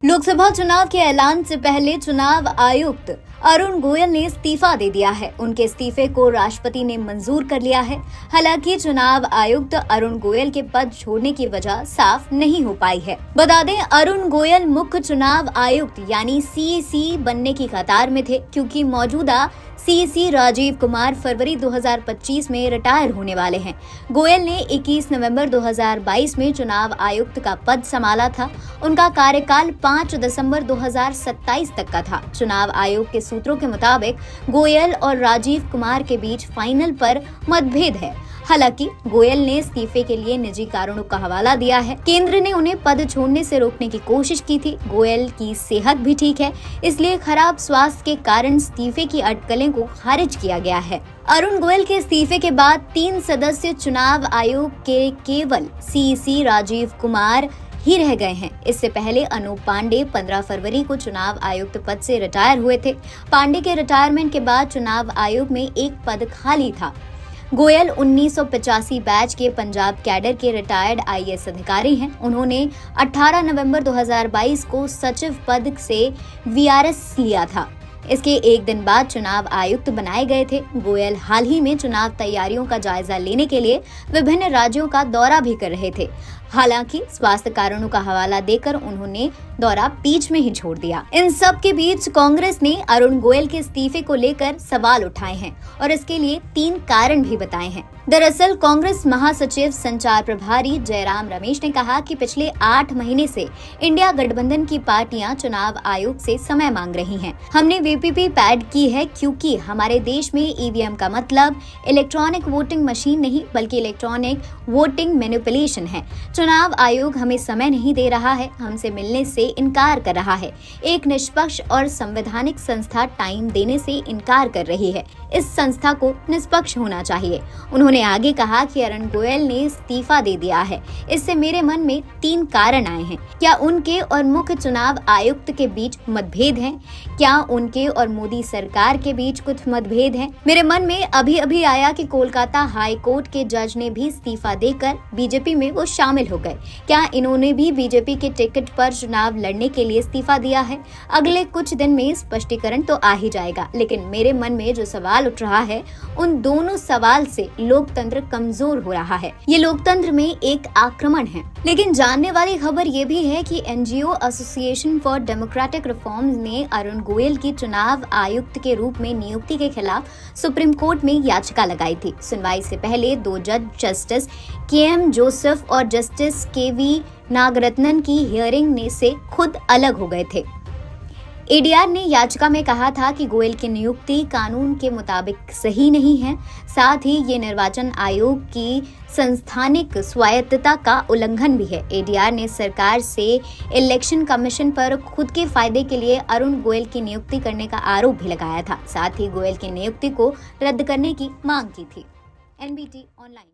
लोकसभा चुनाव के ऐलान से पहले चुनाव आयुक्त अरुण गोयल ने इस्तीफा दे दिया है। उनके इस्तीफे को राष्ट्रपति ने मंजूर कर लिया है। हालांकि चुनाव आयुक्त अरुण गोयल के पद छोड़ने की वजह साफ नहीं हो पाई है। बता दें, अरुण गोयल मुख्य चुनाव आयुक्त यानी सीईसी बनने की कतार में थे, क्योंकि मौजूदा सीईसी राजीव कुमार फरवरी 2025 में रिटायर होने वाले हैं। गोयल ने 21 नवंबर 2022 में चुनाव आयुक्त का पद संभाला था। उनका कार्यकाल 5 दिसंबर 2027 तक का था। चुनाव आयोग के सूत्रों के मुताबिक गोयल और राजीव कुमार के बीच फाइनल पर मतभेद है। हालांकि गोयल ने इस्तीफे के लिए निजी कारणों का हवाला दिया है। केंद्र ने उन्हें पद छोड़ने से रोकने की कोशिश की थी। गोयल की सेहत भी ठीक है, इसलिए खराब स्वास्थ्य के कारण इस्तीफे की अटकलें को खारिज किया गया है। अरुण गोयल के इस्तीफे के बाद 3 सदस्य चुनाव आयोग के केवल सीईसी राजीव कुमार ही रह गए हैं। इससे पहले अनूप पांडे 15 फरवरी को चुनाव आयुक्त पद से रिटायर हुए थे। पांडे के रिटायरमेंट के बाद चुनाव आयोग में एक पद खाली था। गोयल 1985 बैच के पंजाब कैडर के रिटायर्ड आईएएस अधिकारी हैं। उन्होंने 18 नवंबर 2022 को सचिव पद से वीआरएस लिया था। इसके एक दिन बाद चुनाव आयुक्त बनाए गए थे। गोयल हाल ही में चुनाव तैयारियों का जायजा लेने के लिए विभिन्न राज्यों का दौरा भी कर रहे थे। हालांकि स्वास्थ्य कारणों का हवाला देकर उन्होंने दौरा बीच में ही छोड़ दिया। इन सब के बीच कांग्रेस ने अरुण गोयल के इस्तीफे को लेकर सवाल उठाए हैं और इसके लिए 3 कारण भी बताए हैं। दरअसल कांग्रेस महासचिव संचार प्रभारी जयराम रमेश ने कहा कि पिछले 8 महीने से इंडिया गठबंधन की पार्टियां चुनाव आयोग से समय मांग रही हैं। हमने वीपीपी पैड की है, क्योंकि हमारे देश में ईवीएम का मतलब इलेक्ट्रॉनिक वोटिंग मशीन नहीं बल्कि इलेक्ट्रॉनिक वोटिंग मैनिपुलेशन है। चुनाव आयोग हमें समय नहीं दे रहा है, हमसे मिलने से इनकार कर रहा है। एक निष्पक्ष और संवैधानिक संस्था टाइम देने से इनकार कर रही है। इस संस्था को निष्पक्ष होना चाहिए। उन्होंने आगे कहा कि अरुण गोयल ने इस्तीफा दे दिया है। इससे मेरे मन में 3 कारण आए हैं। क्या उनके और मुख्य चुनाव आयुक्त के बीच मतभेद हैं? क्या उनके और मोदी सरकार के बीच कुछ मतभेद हैं? मेरे मन में अभी आया कि कोलकाता हाई कोर्ट के जज ने भी इस्तीफा देकर बीजेपी में वो शामिल हो गए। क्या इन्होंने भी बीजेपी के टिकट पर चुनाव लड़ने के लिए इस्तीफा दिया है? अगले कुछ दिन में स्पष्टीकरण तो आ ही जाएगा, लेकिन मेरे मन में जो सवाल उठ रहा है, उन दोनों सवाल से लोकतंत्र कमजोर हो रहा है। ये लोकतंत्र में एक आक्रमण है। लेकिन जानने वाली खबर ये भी है कि NGO association for democratic reforms ने अरुण गोयल की चुनाव आयुक्त के रूप में नियुक्ति के खिलाफ सुप्रीम कोर्ट में याचिका लगाई थी। सुनवाई से पहले 2 जज जस्टिस केएम जोसेफ और जस्टिस केवी नागरत्नन की हियरिंग से खुद अलग हो गए थे। एडीआर ने याचिका में कहा था कि गोयल की नियुक्ति कानून के मुताबिक सही नहीं है। साथ ही ये निर्वाचन आयोग की संस्थानिक स्वायत्तता का उल्लंघन भी है। एडीआर ने सरकार से इलेक्शन कमीशन पर खुद के फायदे के लिए अरुण गोयल की नियुक्ति करने का आरोप भी लगाया था। साथ ही गोयल की नियुक्ति को रद्द करने की मांग की थी। NBT online.